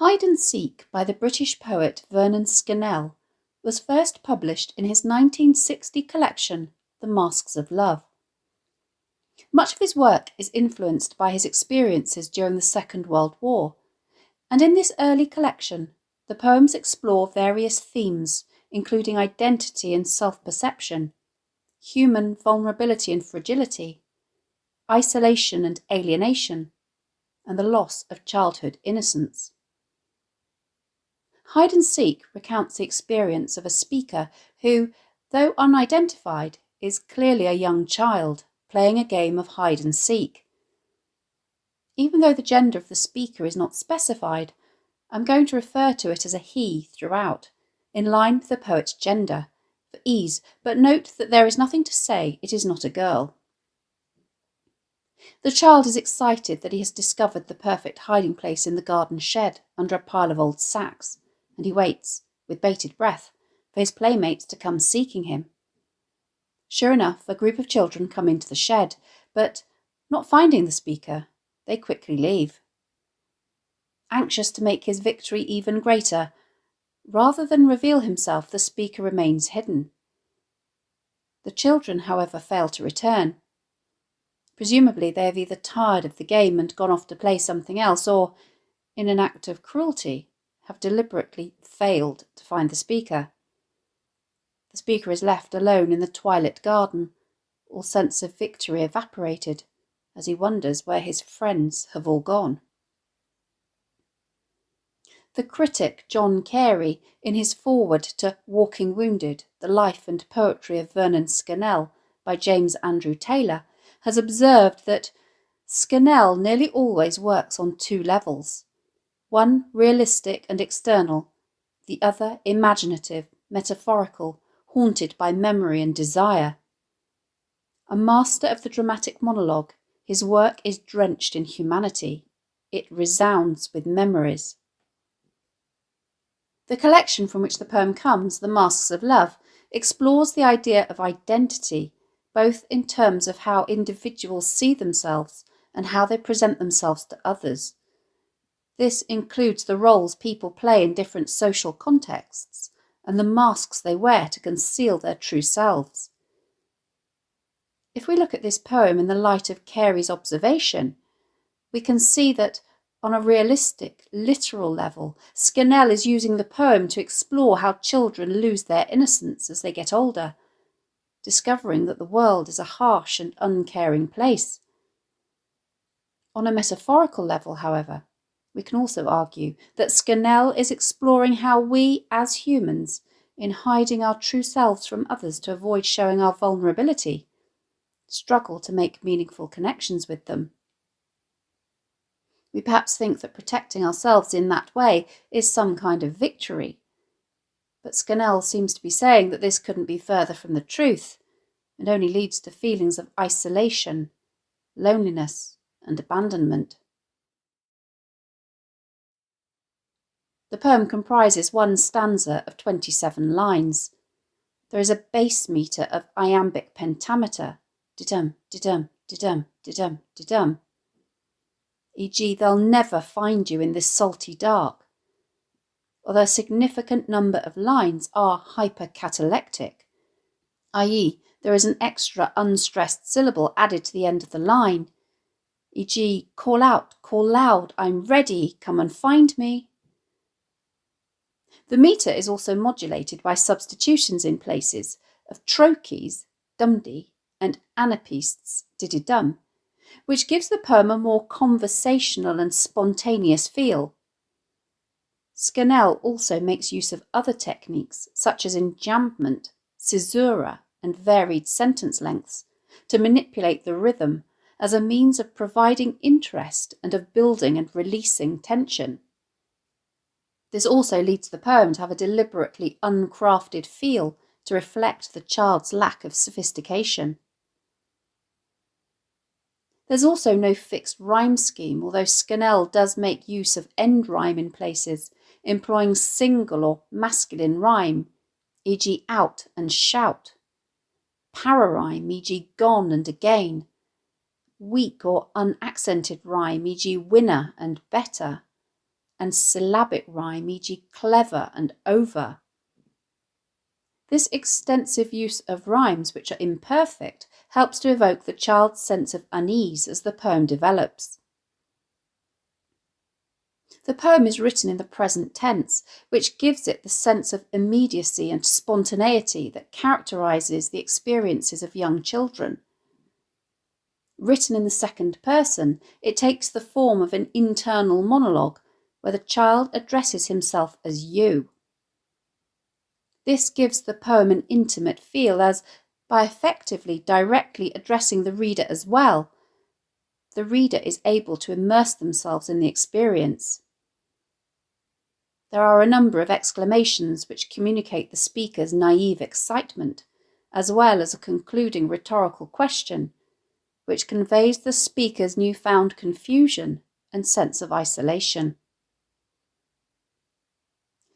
Hide and Seek by the British poet Vernon Scannell was first published in his 1960 collection, The Masks of Love. Much of his work is influenced by his experiences during the Second World War, and in this early collection, the poems explore various themes, including identity and self-perception, human vulnerability and fragility, isolation and alienation, and the loss of childhood innocence. Hide and Seek recounts the experience of a speaker who, though unidentified, is clearly a young child playing a game of hide and seek. Even though the gender of the speaker is not specified, I'm going to refer to it as a he throughout, in line with the poet's gender, for ease, but note that there is nothing to say it is not a girl. The child is excited that he has discovered the perfect hiding place in the garden shed under a pile of old sacks, and he waits, with bated breath, for his playmates to come seeking him. Sure enough, a group of children come into the shed, but, not finding the speaker, they quickly leave. Anxious to make his victory even greater, rather than reveal himself, the speaker remains hidden. The children, however, fail to return. Presumably they have either tired of the game and gone off to play something else, or, in an act of cruelty, have deliberately failed to find the speaker. The speaker is left alone in the twilit garden, all sense of victory evaporated, as he wonders where his friends have all gone. The critic John Carey, in his foreword to Walking Wounded, The Life and Poetry of Vernon Scannell by James Andrew Taylor, has observed that Scannell nearly always works on two levels, one realistic and external, the other imaginative, metaphorical, haunted by memory and desire. A master of the dramatic monologue, his work is drenched in humanity. It resounds with memories. The collection from which the poem comes, The Masks of Love, explores the idea of identity, both in terms of how individuals see themselves and how they present themselves to others. This includes the roles people play in different social contexts and the masks they wear to conceal their true selves. If we look at this poem in the light of Carey's observation, we can see that on a realistic, literal level, Scannell is using the poem to explore how children lose their innocence as they get older, discovering that the world is a harsh and uncaring place. On a metaphorical level, however, we can also argue that Scannell is exploring how we, as humans, in hiding our true selves from others to avoid showing our vulnerability, struggle to make meaningful connections with them. We perhaps think that protecting ourselves in that way is some kind of victory, but Scannell seems to be saying that this couldn't be further from the truth, and only leads to feelings of isolation, loneliness, and abandonment. The poem comprises one stanza of 27 lines. There is a bass meter of iambic pentameter, di-dum, di-dum, di-dum, di-dum, di-dum. E.g., they'll never find you in this salty dark. Although a significant number of lines are hypercatalectic, i.e., there is an extra unstressed syllable added to the end of the line, e.g., call out, call loud, I'm ready, come and find me. The meter is also modulated by substitutions in places of trochees, dum-dee, and anapaests, diddy-dum, which gives the poem a more conversational and spontaneous feel. Scannell also makes use of other techniques, such as enjambment, caesura, and varied sentence lengths, to manipulate the rhythm as a means of providing interest and of building and releasing tension. This also leads the poem to have a deliberately uncrafted feel to reflect the child's lack of sophistication. There's also no fixed rhyme scheme, although Scannell does make use of end rhyme in places, employing single or masculine rhyme, e.g. out and shout, pararhyme, e.g. gone and again, weak or unaccented rhyme, e.g. winner and better, and syllabic rhyme, e.g. clever and over. This extensive use of rhymes, which are imperfect, helps to evoke the child's sense of unease as the poem develops. The poem is written in the present tense, which gives it the sense of immediacy and spontaneity that characterises the experiences of young children. Written in the second person, it takes the form of an internal monologue, where the child addresses himself as you. This gives the poem an intimate feel, as, by effectively directly addressing the reader as well, the reader is able to immerse themselves in the experience. There are a number of exclamations which communicate the speaker's naive excitement, as well as a concluding rhetorical question, which conveys the speaker's newfound confusion and sense of isolation.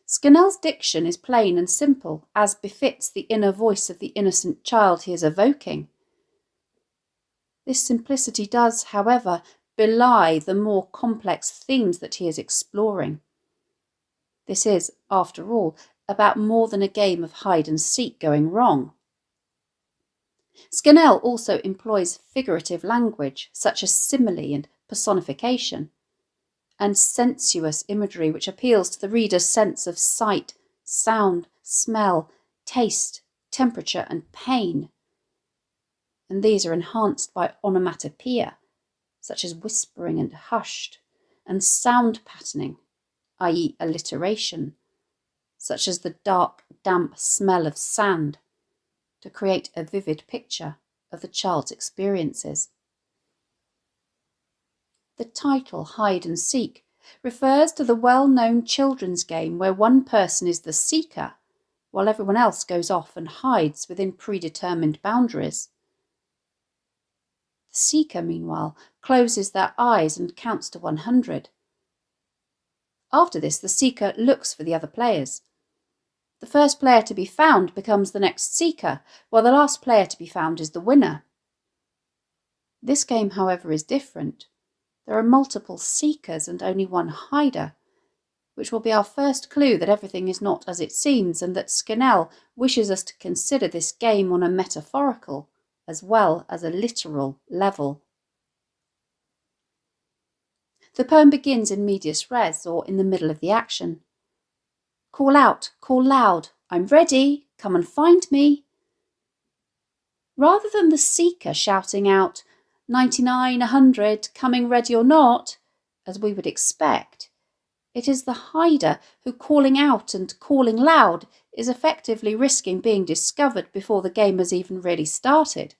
Scannell's diction is plain and simple, as befits the inner voice of the innocent child he is evoking. This simplicity does, however, belie the more complex themes that he is exploring. This is, after all, about more than a game of hide and seek going wrong. Scannell also employs figurative language, such as simile and personification, and sensuous imagery which appeals to the reader's sense of sight, sound, smell, taste, temperature and pain. And these are enhanced by onomatopoeia, such as whispering and hushed, and sound patterning, i.e. alliteration, such as the dark, damp smell of sand, to create a vivid picture of the child's experiences. The title, Hide and Seek, refers to the well-known children's game where one person is the seeker, while everyone else goes off and hides within predetermined boundaries. The seeker, meanwhile, closes their eyes and counts to 100. After this, the seeker looks for the other players. The first player to be found becomes the next seeker, while the last player to be found is the winner. This game, however, is different. There are multiple seekers and only one hider, which will be our first clue that everything is not as it seems, and that Scannell wishes us to consider this game on a metaphorical as well as a literal level. The poem begins in medias res, or in the middle of the action. Call out, call loud, I'm ready, come and find me. Rather than the seeker shouting out, 99, 100, coming ready or not, as we would expect, it is the hider who, calling out and calling loud, is effectively risking being discovered before the game has even really started.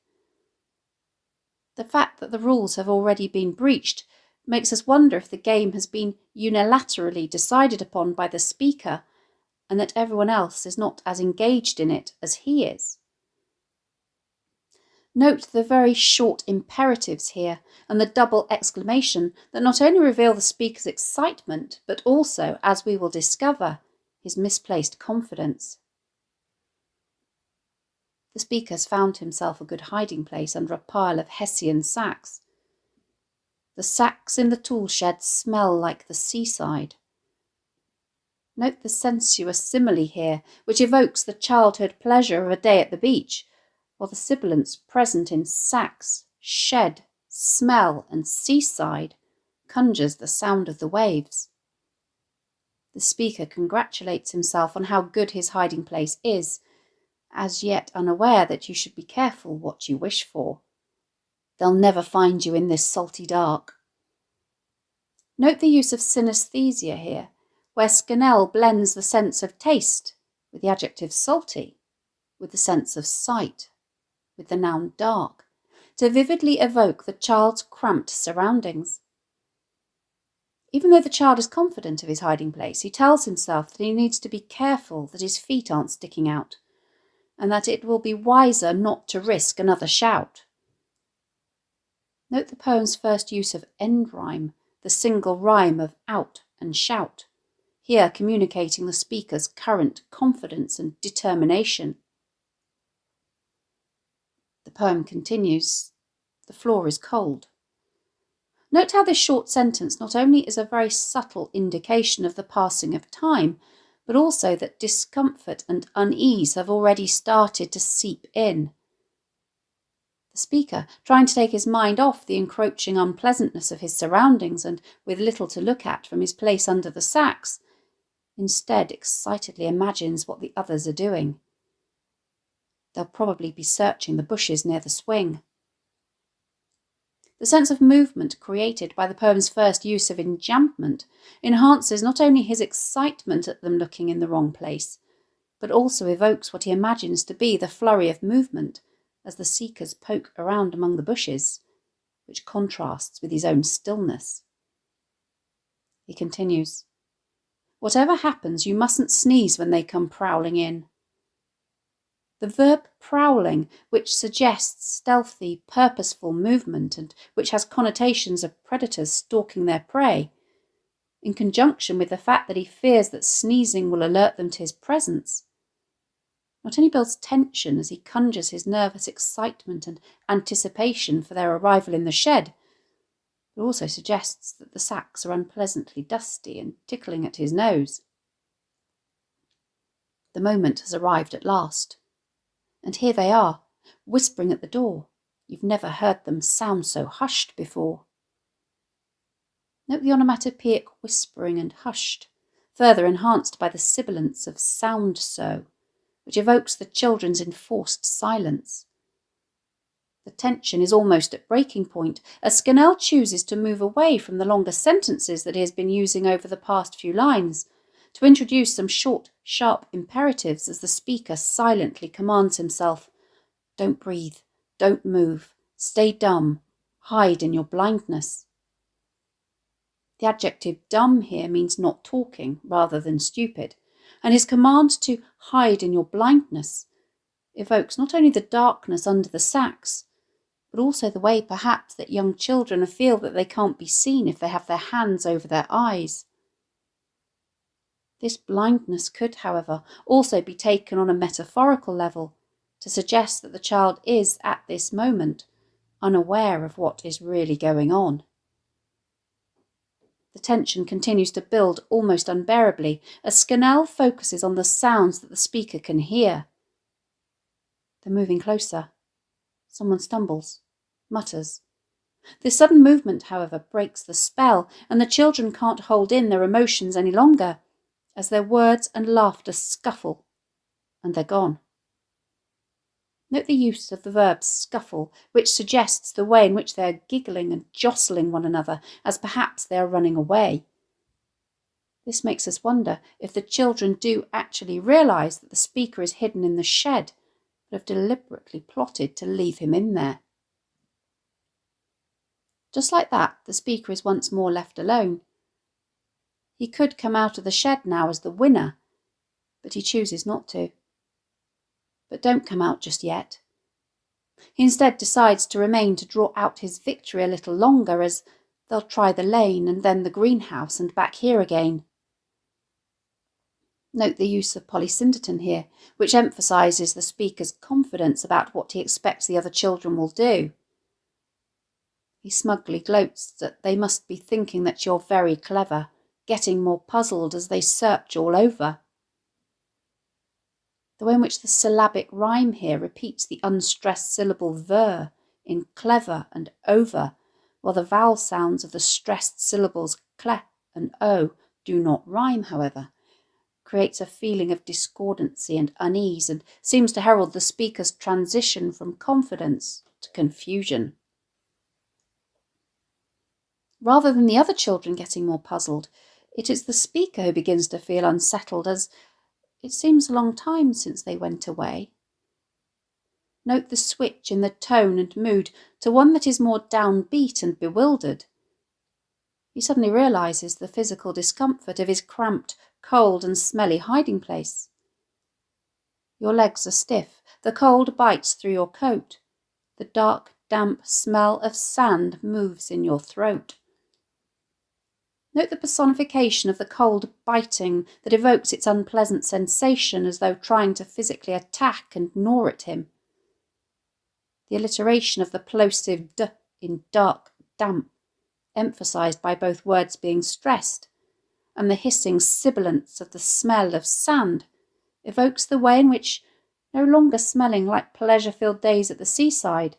The fact that the rules have already been breached makes us wonder if the game has been unilaterally decided upon by the speaker, and that everyone else is not as engaged in it as he is. Note the very short imperatives here and the double exclamation that not only reveal the speaker's excitement, but also, as we will discover, his misplaced confidence. The speaker has found himself a good hiding place under a pile of Hessian sacks. The sacks in the tool shed smell like the seaside. Note the sensuous simile here, which evokes the childhood pleasure of a day at the beach, while the sibilants present in sacks, shed, smell and seaside conjures the sound of the waves. The speaker congratulates himself on how good his hiding place is, as yet unaware that you should be careful what you wish for. They'll never find you in this salty dark. Note the use of synesthesia here, where Scannell blends the sense of taste with the adjective salty, with the sense of sight, with the noun dark, to vividly evoke the child's cramped surroundings. Even though the child is confident of his hiding place, he tells himself that he needs to be careful that his feet aren't sticking out, and that it will be wiser not to risk another shout. Note the poem's first use of end rhyme, the single rhyme of out and shout, here communicating the speaker's current confidence and determination. The poem continues. The floor is cold. Note how this short sentence not only is a very subtle indication of the passing of time, but also that discomfort and unease have already started to seep in. The speaker, trying to take his mind off the encroaching unpleasantness of his surroundings and with little to look at from his place under the sacks, instead excitedly imagines what the others are doing. They'll probably be searching the bushes near the swing. The sense of movement created by the poem's first use of enjambment enhances not only his excitement at them looking in the wrong place, but also evokes what he imagines to be the flurry of movement as the seekers poke around among the bushes, which contrasts with his own stillness. He continues, "Whatever happens, you mustn't sneeze when they come prowling in." The verb prowling, which suggests stealthy, purposeful movement and which has connotations of predators stalking their prey, in conjunction with the fact that he fears that sneezing will alert them to his presence, not only builds tension as he conjures his nervous excitement and anticipation for their arrival in the shed, but also suggests that the sacks are unpleasantly dusty and tickling at his nose. The moment has arrived at last. And here they are, whispering at the door. You've never heard them sound so hushed before. Note the onomatopoeic whispering and hushed, further enhanced by the sibilance of sound so, which evokes the children's enforced silence. The tension is almost at breaking point as Scannell chooses to move away from the longer sentences that he has been using over the past few lines, to introduce some short, sharp imperatives as the speaker silently commands himself, "Don't breathe, don't move, stay dumb, hide in your blindness." The adjective dumb here means not talking rather than stupid, and his command to hide in your blindness evokes not only the darkness under the sacks, but also the way perhaps that young children feel that they can't be seen if they have their hands over their eyes. This blindness could, however, also be taken on a metaphorical level to suggest that the child is, at this moment, unaware of what is really going on. The tension continues to build almost unbearably as Scannell focuses on the sounds that the speaker can hear. They're moving closer. Someone stumbles, mutters. This sudden movement, however, breaks the spell, and the children can't hold in their emotions any longer, as their words and laughter scuffle, and they're gone. Note the use of the verb scuffle, which suggests the way in which they are giggling and jostling one another, as perhaps they are running away. This makes us wonder if the children do actually realise that the speaker is hidden in the shed, but have deliberately plotted to leave him in there. Just like that, the speaker is once more left alone. He could come out of the shed now as the winner, but he chooses not to. But don't come out just yet. He instead decides to remain to draw out his victory a little longer, as they'll try the lane and then the greenhouse and back here again. Note the use of polysyndeton here, which emphasises the speaker's confidence about what he expects the other children will do. He smugly gloats that they must be thinking that you're very clever, getting more puzzled as they search all over. The way in which the syllabic rhyme here repeats the unstressed syllable ver in clever and over, while the vowel sounds of the stressed syllables cle and o do not rhyme, however, creates a feeling of discordancy and unease and seems to herald the speaker's transition from confidence to confusion. Rather than the other children getting more puzzled, it is the speaker who begins to feel unsettled, as it seems a long time since they went away. Note the switch in the tone and mood to one that is more downbeat and bewildered. He suddenly realises the physical discomfort of his cramped, cold and smelly hiding place. Your legs are stiff, the cold bites through your coat, the dark, damp smell of sand moves in your throat. Note the personification of the cold biting that evokes its unpleasant sensation as though trying to physically attack and gnaw at him. The alliteration of the plosive d in dark, damp emphasised by both words being stressed and the hissing sibilance of the smell of sand, evokes the way in which, no longer smelling like pleasure-filled days at the seaside,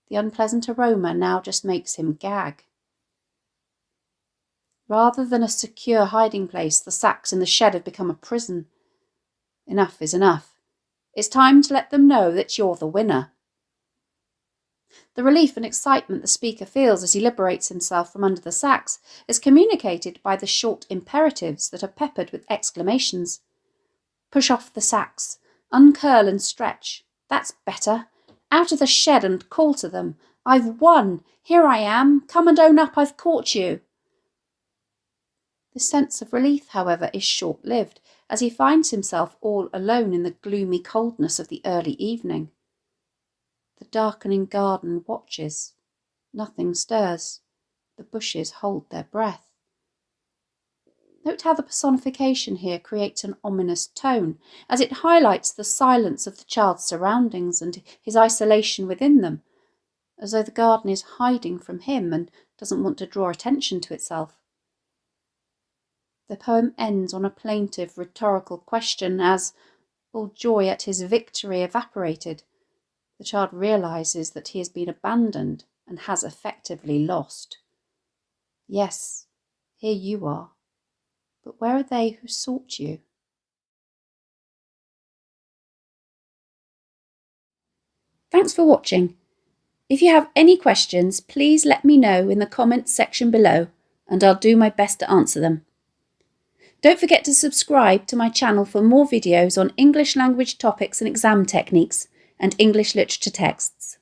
the unpleasant aroma now just makes him gag. Rather than a secure hiding place, the sacks in the shed have become a prison. Enough is enough. It's time to let them know that you're the winner. The relief and excitement the speaker feels as he liberates himself from under the sacks is communicated by the short imperatives that are peppered with exclamations. Push off the sacks, uncurl and stretch. That's better. Out of the shed and call to them. I've won. Here I am. Come and own up I've caught you. The sense of relief, however, is short-lived, as he finds himself all alone in the gloomy coldness of the early evening. The darkening garden watches. Nothing stirs. The bushes hold their breath. Note how the personification here creates an ominous tone, as it highlights the silence of the child's surroundings and his isolation within them, as though the garden is hiding from him and doesn't want to draw attention to itself. The poem ends on a plaintive rhetorical question as, all joy at his victory evaporated, the child realises that he has been abandoned and has effectively lost. Yes, here you are, but where are they who sought you? Thanks for watching. If you have any questions, please let me know in the comments section below, and I'll do my best to answer them. Don't forget to subscribe to my channel for more videos on English language topics and exam techniques and English literature texts.